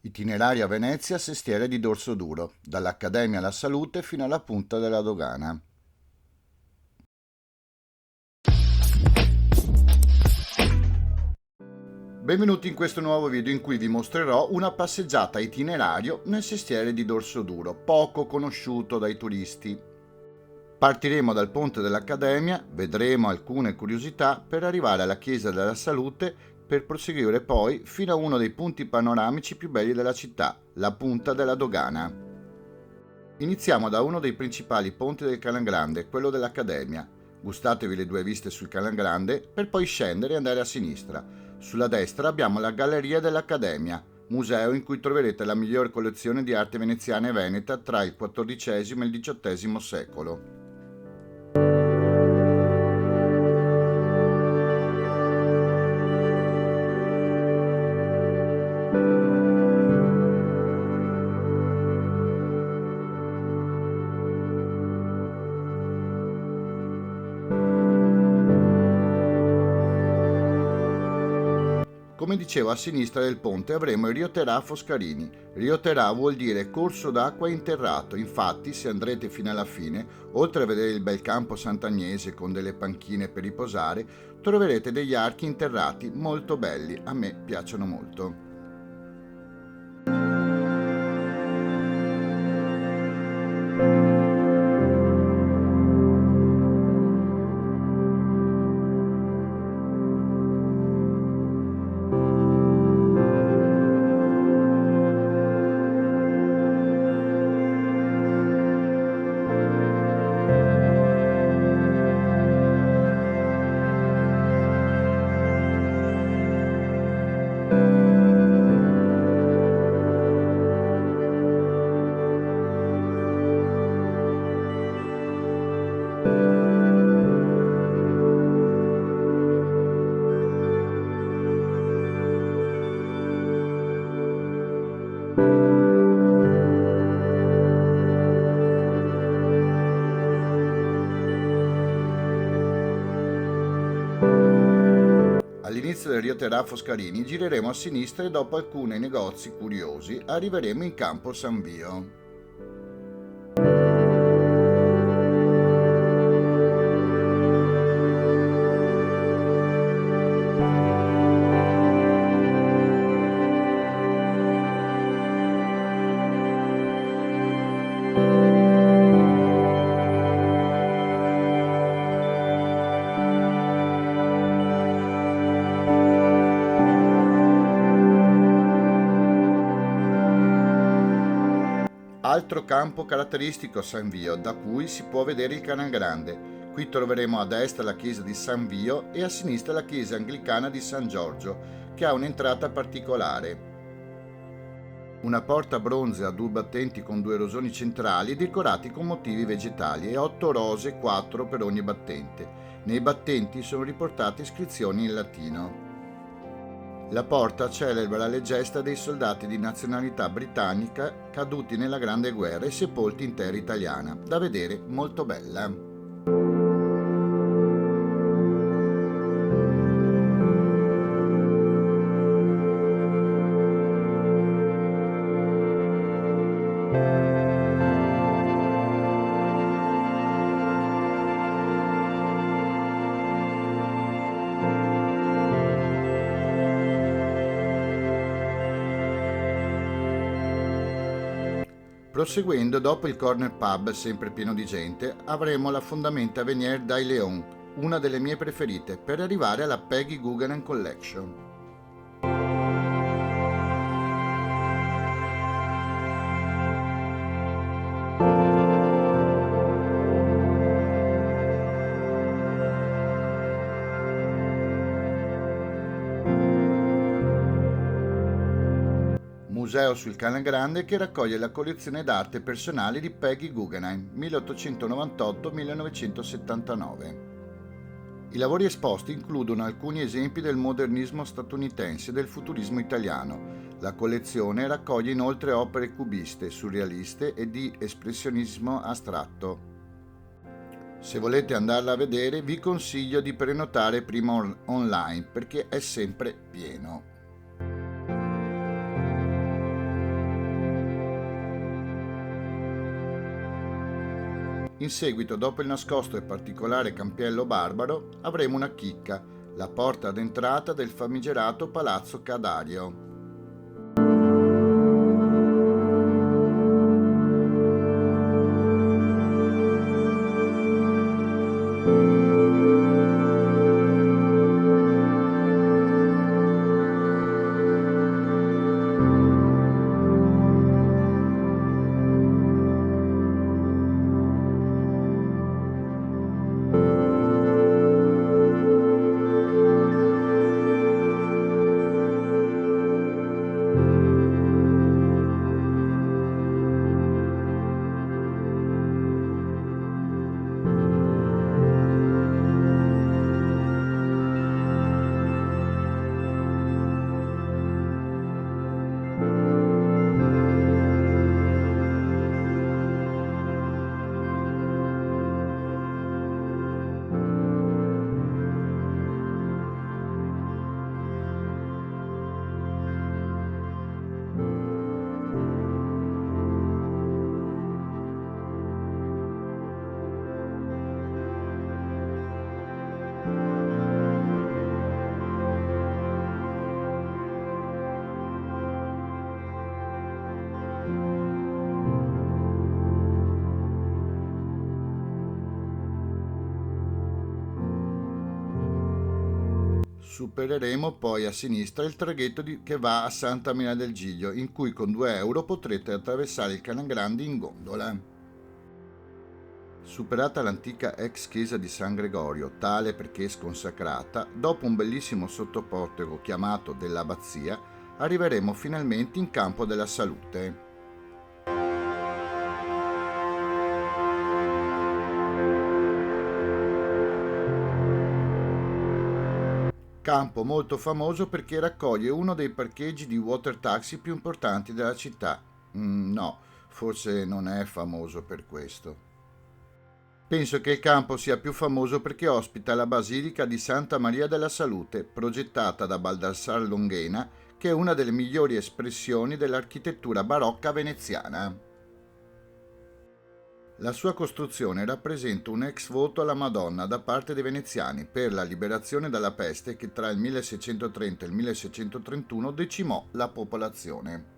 Itinerario a Venezia, Sestiere di Dorsoduro, dall'Accademia alla Salute fino alla punta della dogana. Benvenuti in questo nuovo video in cui vi mostrerò una passeggiata itinerario nel Sestiere di Dorsoduro, poco conosciuto dai turisti. Partiremo dal ponte dell'Accademia, vedremo alcune curiosità per arrivare alla Chiesa della Salute per proseguire poi fino a uno dei punti panoramici più belli della città, la punta della dogana. Iniziamo da uno dei principali ponti del Calangrande, quello dell'Accademia. Gustatevi le due viste sul Calangrande per poi scendere e andare a sinistra. Sulla destra abbiamo la Galleria dell'Accademia, museo in cui troverete la migliore collezione di arte veneziana e veneta tra il XIV e il XVIII secolo. Come dicevo, a sinistra del ponte avremo il Rio Terà Foscarini. Rio Terà vuol dire corso d'acqua interrato, infatti se andrete fino alla fine, oltre a vedere il bel campo Sant'Agnese con delle panchine per riposare, troverete degli archi interrati molto belli, a me piacciono molto. All'inizio del Rio Terà Foscarini gireremo a sinistra e dopo alcuni negozi curiosi arriveremo in campo San Vio. Altro campo caratteristico San Vio, da cui si può vedere il Calangrande. Qui troveremo a destra la chiesa di San Vio e a sinistra la chiesa anglicana di San Giorgio, che ha un'entrata particolare. Una porta bronze a due battenti con due rosoni centrali decorati con motivi vegetali e 8 rose, 4 per ogni battente. Nei battenti sono riportate iscrizioni in latino. La porta celebra le gesta dei soldati di nazionalità britannica caduti nella Grande Guerra e sepolti in terra italiana, da vedere molto bella. Proseguendo, dopo il corner pub, sempre pieno di gente, avremo la Fondamenta Venier dai Leon, una delle mie preferite, per arrivare alla Peggy Guggenheim Collection. Museo sul Calangrande che raccoglie la collezione d'arte personale di Peggy Guggenheim 1898-1979. I lavori esposti includono alcuni esempi del modernismo statunitense e del futurismo italiano. La collezione raccoglie inoltre opere cubiste, surrealiste e di espressionismo astratto. Se volete andarla a vedere vi consiglio di prenotare prima online perché è sempre pieno. In seguito, dopo il nascosto e particolare campiello barbaro, avremo una chicca, la porta d'entrata del famigerato Palazzo Cadario. Supereremo poi a sinistra il traghetto che va a Santa Maria del Giglio, in cui con 2 euro potrete attraversare il Canal Grande in gondola. Superata l'antica ex chiesa di San Gregorio, tale perché sconsacrata, dopo un bellissimo sottoportico chiamato dell'Abbazia, arriveremo finalmente in Campo della Salute. Campo molto famoso perché raccoglie uno dei parcheggi di water taxi più importanti della città. No, forse non è famoso per questo. Penso che il campo sia più famoso perché ospita la Basilica di Santa Maria della Salute, progettata da Baldassar Longhena, che è una delle migliori espressioni dell'architettura barocca veneziana. La sua costruzione rappresenta un ex voto alla Madonna da parte dei veneziani per la liberazione dalla peste che tra il 1630 e il 1631 decimò la popolazione.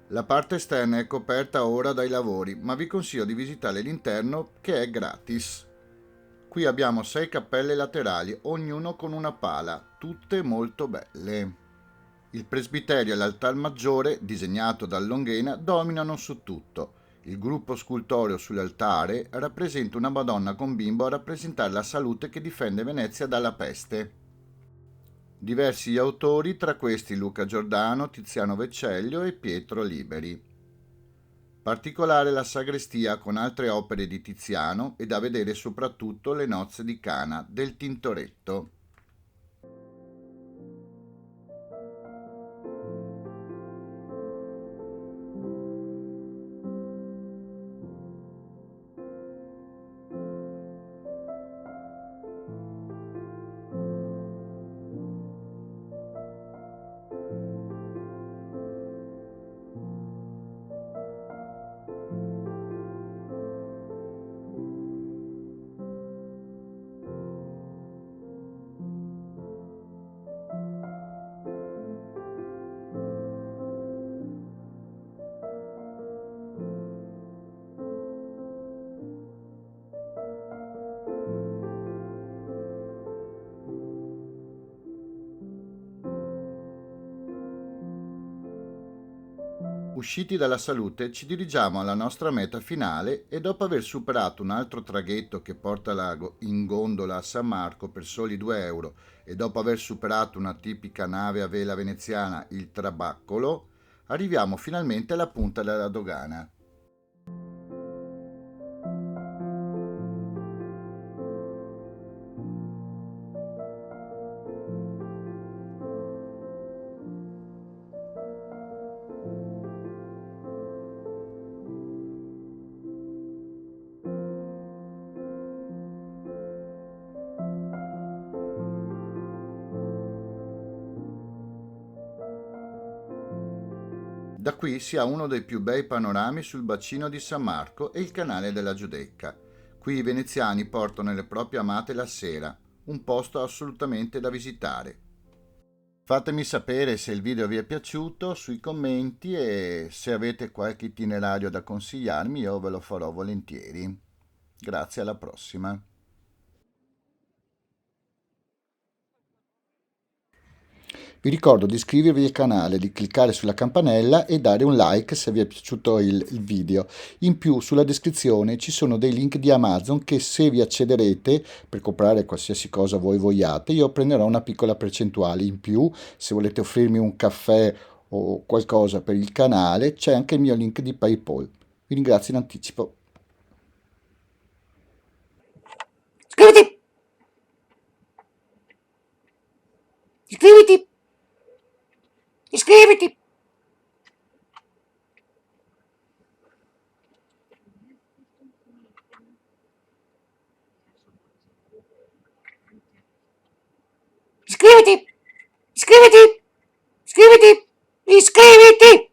La parte esterna è coperta ora dai lavori, ma vi consiglio di visitare l'interno che è gratis. Qui abbiamo 6 cappelle laterali, ognuno con una pala, tutte molto belle. Il presbiterio e l'altar maggiore, disegnato da Longhena, dominano su tutto. Il gruppo scultoreo sull'altare rappresenta una Madonna con bimbo a rappresentare la salute che difende Venezia dalla peste. Diversi gli autori, tra questi Luca Giordano, Tiziano Vecellio e Pietro Liberi. Particolare la sagrestia con altre opere di Tiziano e da vedere soprattutto le nozze di Cana del Tintoretto. Usciti dalla Salute ci dirigiamo alla nostra meta finale e dopo aver superato un altro traghetto che porta in gondola a San Marco per soli 2 euro e dopo aver superato una tipica nave a vela veneziana, il Trabaccolo, arriviamo finalmente alla punta della dogana. Da qui si ha uno dei più bei panorami sul bacino di San Marco e il canale della Giudecca. Qui i veneziani portano le proprie amate la sera, un posto assolutamente da visitare. Fatemi sapere se il video vi è piaciuto sui commenti e se avete qualche itinerario da consigliarmi io ve lo farò volentieri. Grazie, alla prossima. Vi ricordo di iscrivervi al canale, di cliccare sulla campanella e dare un like se vi è piaciuto il video. In più, sulla descrizione ci sono dei link di Amazon che se vi accederete per comprare qualsiasi cosa voi vogliate, io prenderò una piccola percentuale. In più, se volete offrirmi un caffè o qualcosa per il canale, c'è anche il mio link di PayPal. Vi ringrazio in anticipo. Iscriviti! Iscriviti! Iscriviti! Iscriviti! Iscriviti! Iscriviti! Iscriviti!